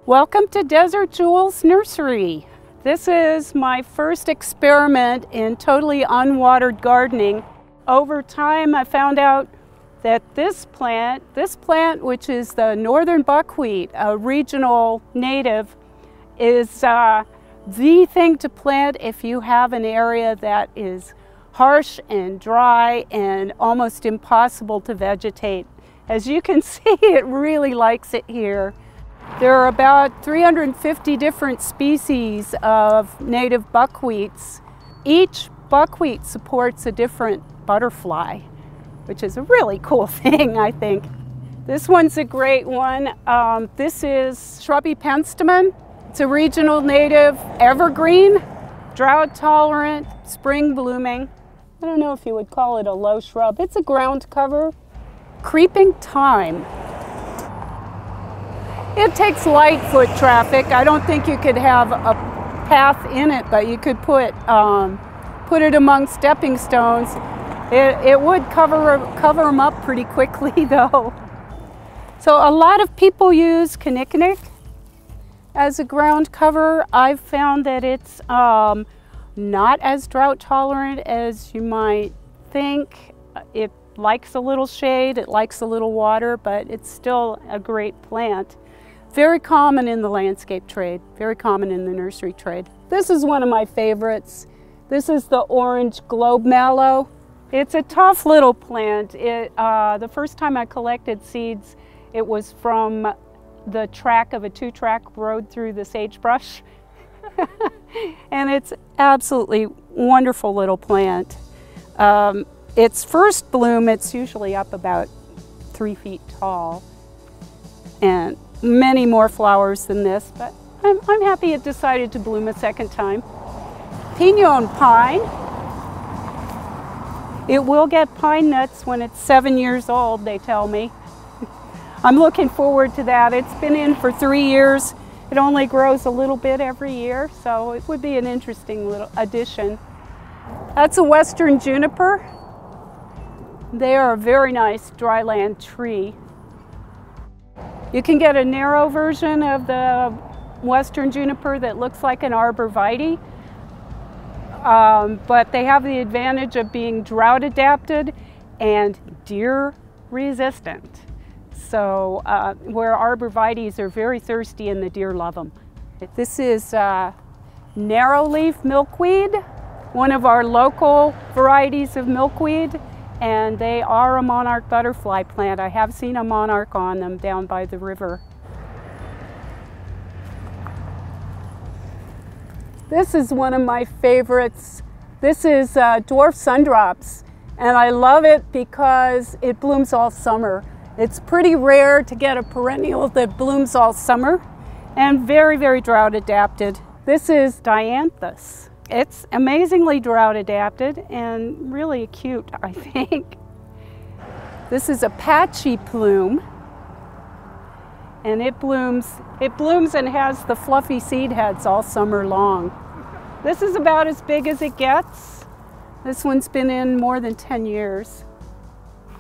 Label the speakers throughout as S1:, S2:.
S1: Welcome to Desert Jewels Nursery. This is my first experiment in totally unwatered gardening. Over time I found out that this plant which is the northern buckwheat, a regional native, is the thing to plant if you have an area that is harsh and dry and almost impossible to vegetate. As you can see, it really likes it here. There are about 350 different species of native buckwheats. Each buckwheat supports a different butterfly, which is a really cool thing, I think. This one's a great one. This is Shrubby Penstemon. It's a regional native evergreen, drought-tolerant, spring blooming. I don't know if you would call it a low shrub. It's a ground cover. Creeping thyme. It takes light foot traffic. I don't think you could have a path in it, but you could put it among stepping stones. It would cover them up pretty quickly though. So a lot of people use kinnikinnick as a ground cover. I've found that it's not as drought tolerant as you might think. It likes a little shade, it likes a little water, but it's still a great plant. Very common in the landscape trade, very common in the nursery trade. This is one of my favorites. This is the orange globe mallow. It's a tough little plant. The first time I collected seeds, it was from the track of a 2-track road through the sagebrush. And it's absolutely wonderful little plant. Its first bloom, it's usually up about 3 feet tall, and many more flowers than this, but I'm happy it decided to bloom a second time. Pinon Pie. It will get pine nuts when it's 7 years old, they tell me. I'm looking forward to that. It's been in for 3 years. It only grows a little bit every year, so it would be an interesting little addition. That's a western juniper. They are a very nice dryland tree. You can get a narrow version of the western juniper that looks like an arborvitae, but they have the advantage of being drought adapted and deer resistant. So where arborvitaes are very thirsty and the deer love them. This is narrow leaf milkweed, one of our local varieties of milkweed. And they are a monarch butterfly plant. I have seen a monarch on them down by the river. This is one of my favorites. This is Dwarf Sundrops, and I love it because it blooms all summer. It's pretty rare to get a perennial that blooms all summer, and very, very drought adapted. This is Dianthus. It's amazingly drought adapted and really cute, I think. This is a patchy plume, and it blooms and has the fluffy seed heads all summer long. This is about as big as it gets. This one's been in more than 10 years.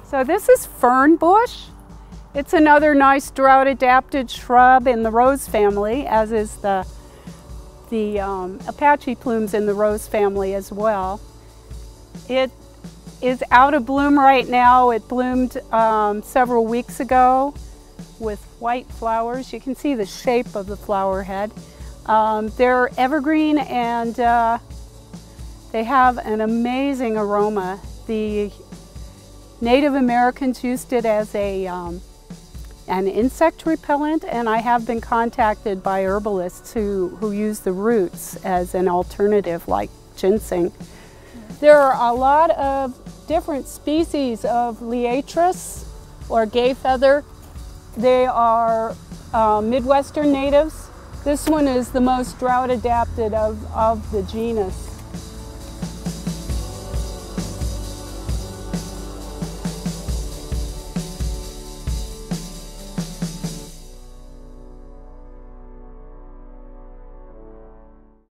S1: So this is Fern Bush. It's another nice drought adapted shrub in the rose family, as is the Apache plumes in the rose family as well. It is out of bloom right now. It bloomed several weeks ago with white flowers. You can see the shape of the flower head. They're evergreen and they have an amazing aroma. The Native Americans used it as an insect repellent, and I have been contacted by herbalists who use the roots as an alternative, like ginseng. There are a lot of different species of liatris, or gay feather. They are Midwestern natives. This one is the most drought adapted of the genus.